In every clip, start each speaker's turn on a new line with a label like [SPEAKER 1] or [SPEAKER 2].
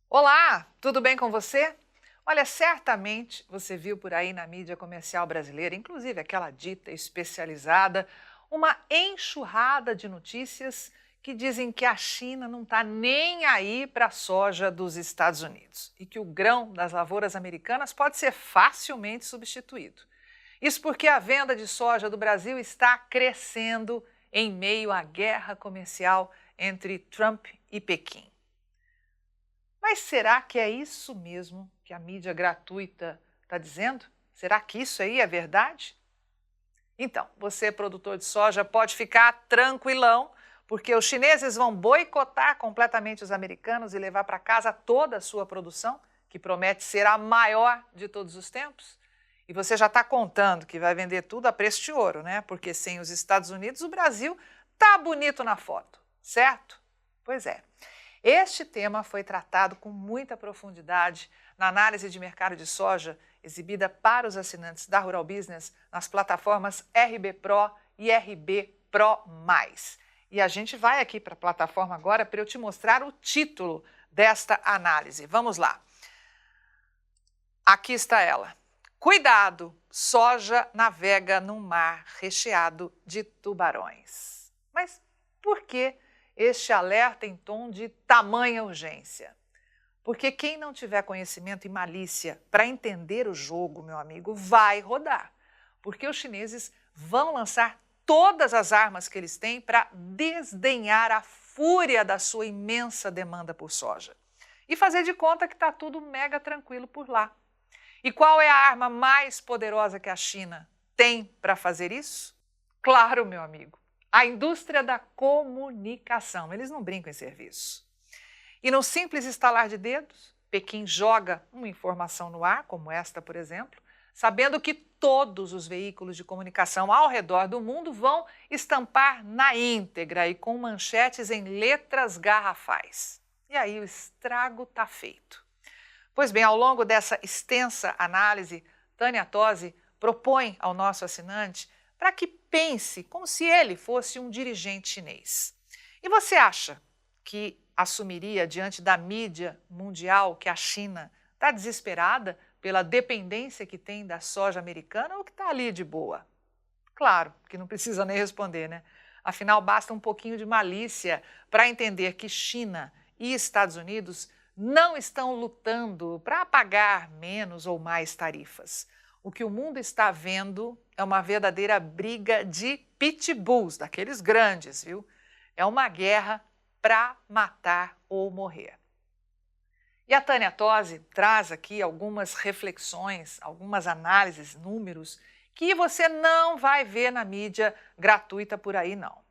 [SPEAKER 1] Olá, tudo bem com você? Olha, certamente você viu por aí na mídia comercial brasileira, inclusive aquela dita especializada, uma enxurrada de notícias que dizem que a China não está nem aí para a soja dos Estados Unidos e que o grão das lavouras americanas pode ser facilmente substituído. Isso porque a venda de soja do Brasil está crescendo em meio à guerra comercial entre Trump e Pequim. Mas será que é isso mesmo que a mídia gratuita está dizendo? Será que isso aí é verdade? Então, você, produtor de soja, pode ficar tranquilão, porque os chineses vão boicotar completamente os americanos e levar para casa toda a sua produção, que promete ser a maior de todos os tempos. E você já está contando que vai vender tudo a preço de ouro, né? Porque sem os Estados Unidos, o Brasil tá bonito na foto, certo? Pois é. Este tema foi tratado com muita profundidade na análise de mercado de soja exibida para os assinantes da Rural Business nas plataformas RB Pro e RB Pro+. E a gente vai aqui para a plataforma agora para eu te mostrar o título desta análise. Vamos lá. Aqui está ela. Cuidado, soja navega num mar recheado de tubarões. Mas por que este alerta em tom de tamanha urgência? Porque quem não tiver conhecimento e malícia para entender o jogo, meu amigo, vai rodar. Porque os chineses vão lançar todas as armas que eles têm para desdenhar a fúria da sua imensa demanda por soja. E fazer de conta que está tudo mega tranquilo por lá. E qual é a arma mais poderosa que a China tem para fazer isso? Claro, meu amigo, a indústria da comunicação. Eles não brincam em serviço. E no simples estalar de dedos, Pequim joga uma informação no ar, como esta, por exemplo, sabendo que todos os veículos de comunicação ao redor do mundo vão estampar na íntegra e com manchetes em letras garrafais. E aí o estrago está feito. Pois bem, ao longo dessa extensa análise, Tânia Tosi propõe ao nosso assinante para que pense como se ele fosse um dirigente chinês. E você acha que assumiria diante da mídia mundial que a China está desesperada pela dependência que tem da soja americana ou que está ali de boa? Claro que não precisa nem responder, né? Afinal, basta um pouquinho de malícia para entender que China e Estados Unidos não estão lutando para pagar menos ou mais tarifas. O que o mundo está vendo é uma verdadeira briga de pitbulls, daqueles grandes, viu? É uma guerra para matar ou morrer. E a Tânia Tosi traz aqui algumas reflexões, algumas análises, números, que você não vai ver na mídia gratuita por aí, não.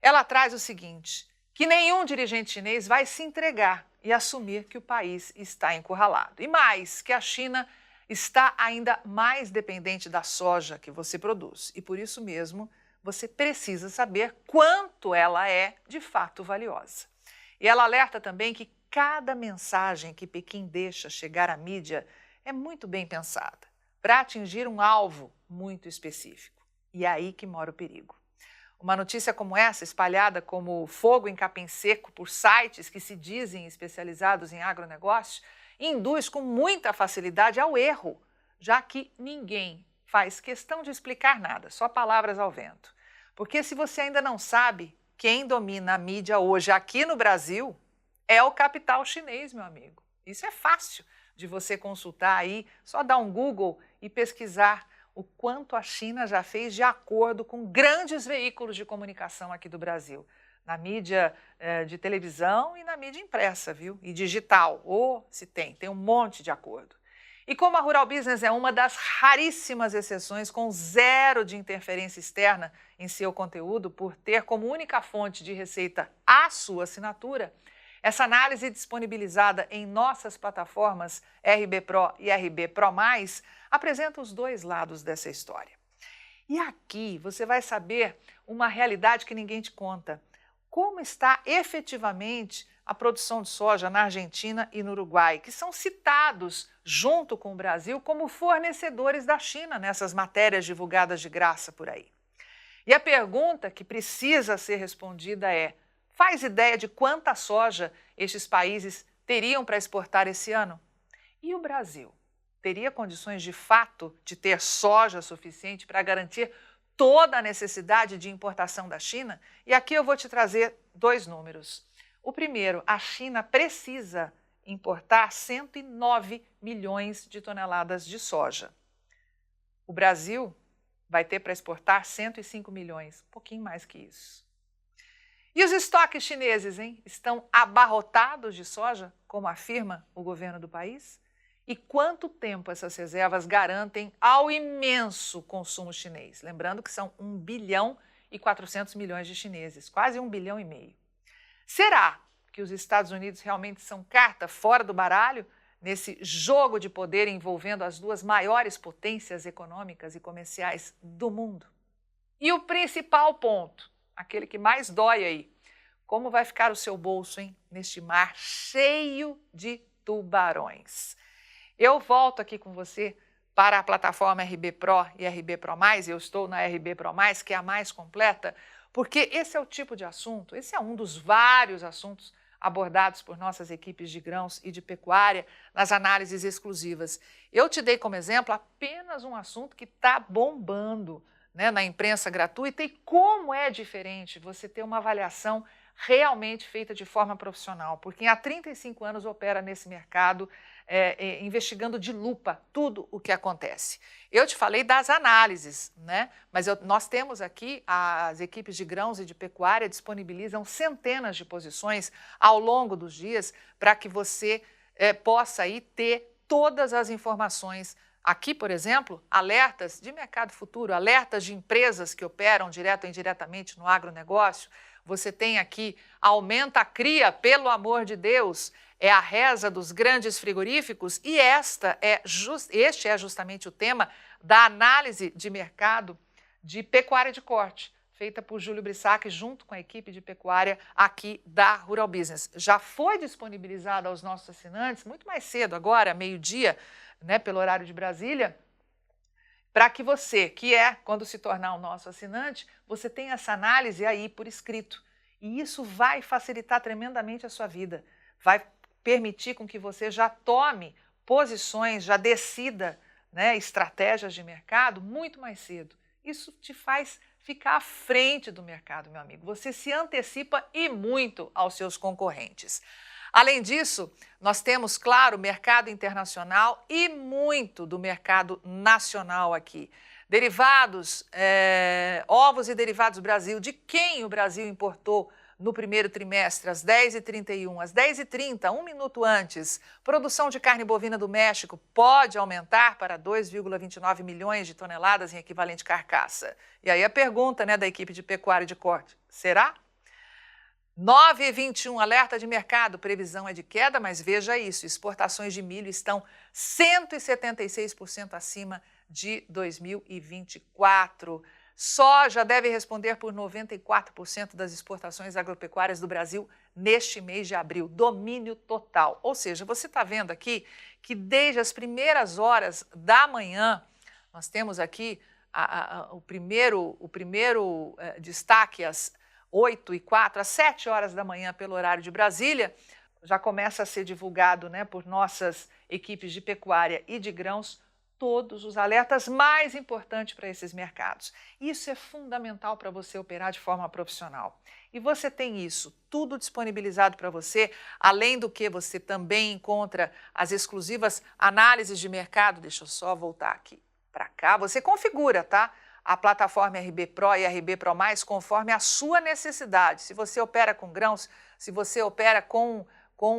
[SPEAKER 1] Ela traz o seguinte, que nenhum dirigente chinês vai se entregar e assumir que o país está encurralado. E mais, que a China está ainda mais dependente da soja que você produz. E por isso mesmo, você precisa saber quanto ela é de fato valiosa. E ela alerta também que cada mensagem que Pequim deixa chegar à mídia é muito bem pensada, para atingir um alvo muito específico. E é aí que mora o perigo. Uma notícia como essa, espalhada como fogo em capim seco por sites que se dizem especializados em agronegócio, induz com muita facilidade ao erro, já que ninguém faz questão de explicar nada, só palavras ao vento. Porque se você ainda não sabe, quem domina a mídia hoje aqui no Brasil é o capital chinês, meu amigo. Isso é fácil de você consultar aí, só dar um Google e pesquisar o quanto a China já fez de acordo com grandes veículos de comunicação aqui do Brasil, na mídia de televisão e na mídia impressa, viu? E digital, ou se tem um monte de acordo. E como a Rural Business é uma das raríssimas exceções com zero de interferência externa em seu conteúdo, por ter como única fonte de receita a sua assinatura, essa análise disponibilizada em nossas plataformas RB Pro e RB Pro+, apresenta os dois lados dessa história. E aqui você vai saber uma realidade que ninguém te conta. Como está efetivamente a produção de soja na Argentina e no Uruguai, que são citados junto com o Brasil como fornecedores da China nessas matérias divulgadas de graça por aí. E a pergunta que precisa ser respondida é: faz ideia de quanta soja estes países teriam para exportar esse ano? E o Brasil? Teria condições de fato de ter soja suficiente para garantir toda a necessidade de importação da China? E aqui eu vou te trazer 2 números. O primeiro, a China precisa importar 109 milhões de toneladas de soja. O Brasil vai ter para exportar 105 milhões, um pouquinho mais que isso. E os estoques chineses, hein? Estão abarrotados de soja, como afirma o governo do país? E quanto tempo essas reservas garantem ao imenso consumo chinês? Lembrando que são 1 bilhão e 400 milhões de chineses, quase 1,5 bilhão. Será que os Estados Unidos realmente são carta fora do baralho nesse jogo de poder envolvendo as 2 maiores potências econômicas e comerciais do mundo? E o principal ponto, aquele que mais dói aí, como vai ficar o seu bolso, hein, neste mar cheio de tubarões? Eu volto aqui com você para a plataforma RB Pro e RB Pro+, eu estou na RB Pro+, que é a mais completa, porque esse é o tipo de assunto, esse é um dos vários assuntos abordados por nossas equipes de grãos e de pecuária nas análises exclusivas. Eu te dei como exemplo apenas um assunto que está bombando, né, na imprensa gratuita, e como é diferente você ter uma avaliação realmente feita de forma profissional, porque há 35 anos opera nesse mercado, investigando de lupa tudo o que acontece. Eu te falei das análises, né? Mas nós temos aqui, as equipes de grãos e de pecuária disponibilizam centenas de posições ao longo dos dias para que você possa aí ter todas as informações. Aqui, por exemplo, alertas de mercado futuro, alertas de empresas que operam direto ou indiretamente no agronegócio. Você tem aqui, aumenta a cria, pelo amor de Deus, é a reza dos grandes frigoríficos, e este é justamente o tema da análise de mercado de pecuária de corte, feita por Júlio Brissac junto com a equipe de pecuária aqui da Rural Business. Já foi disponibilizada aos nossos assinantes, muito mais cedo, agora, meio-dia, né, pelo horário de Brasília, para que você, quando se tornar o nosso assinante, você tenha essa análise aí por escrito. E isso vai facilitar tremendamente a sua vida, vai permitir com que você já tome posições, já decida, né, estratégias de mercado muito mais cedo. Isso te faz ficar à frente do mercado, meu amigo. Você se antecipa e muito aos seus concorrentes. Além disso, nós temos, claro, mercado internacional e muito do mercado nacional aqui. Derivados, ovos e derivados Brasil, de quem o Brasil importou no primeiro trimestre, às 10h31, às 10h30, 1 minuto antes. Produção de carne bovina do México pode aumentar para 2,29 milhões de toneladas em equivalente carcaça. E aí a pergunta, né, da equipe de pecuária de corte, será? 9h21, alerta de mercado, previsão é de queda, mas veja isso, exportações de milho estão 176% acima de 2024. Soja deve responder por 94% das exportações agropecuárias do Brasil neste mês de abril, domínio total. Ou seja, você está vendo aqui que desde as primeiras horas da manhã, nós temos aqui o primeiro destaque às 8h04, às 7 horas da manhã pelo horário de Brasília, já começa a ser divulgado, né, por nossas equipes de pecuária e de grãos, todos os alertas mais importantes para esses mercados. Isso é fundamental para você operar de forma profissional. E você tem isso tudo disponibilizado para você, além do que você também encontra as exclusivas análises de mercado. Deixa eu só voltar aqui para cá. Você configura, tá? A plataforma RB Pro e RB Pro+, conforme a sua necessidade. Se você opera com grãos, se você opera com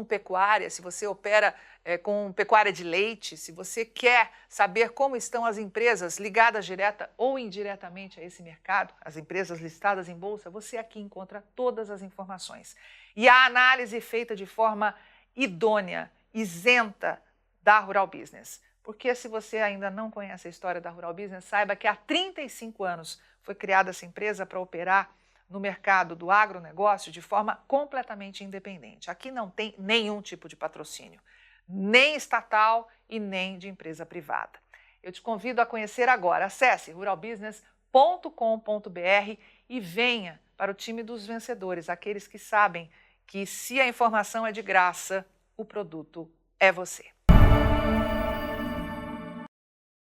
[SPEAKER 1] pecuária, se você opera com pecuária de leite, se você quer saber como estão as empresas ligadas direta ou indiretamente a esse mercado, as empresas listadas em bolsa, você aqui encontra todas as informações. E a análise feita de forma idônea, isenta da Rural Business. Porque se você ainda não conhece a história da Rural Business, saiba que há 35 anos foi criada essa empresa para operar no mercado do agronegócio de forma completamente independente. Aqui não tem nenhum tipo de patrocínio, nem estatal e nem de empresa privada. Eu te convido a conhecer agora. Acesse ruralbusiness.com.br e venha para o time dos vencedores, aqueles que sabem que se a informação é de graça, o produto é você.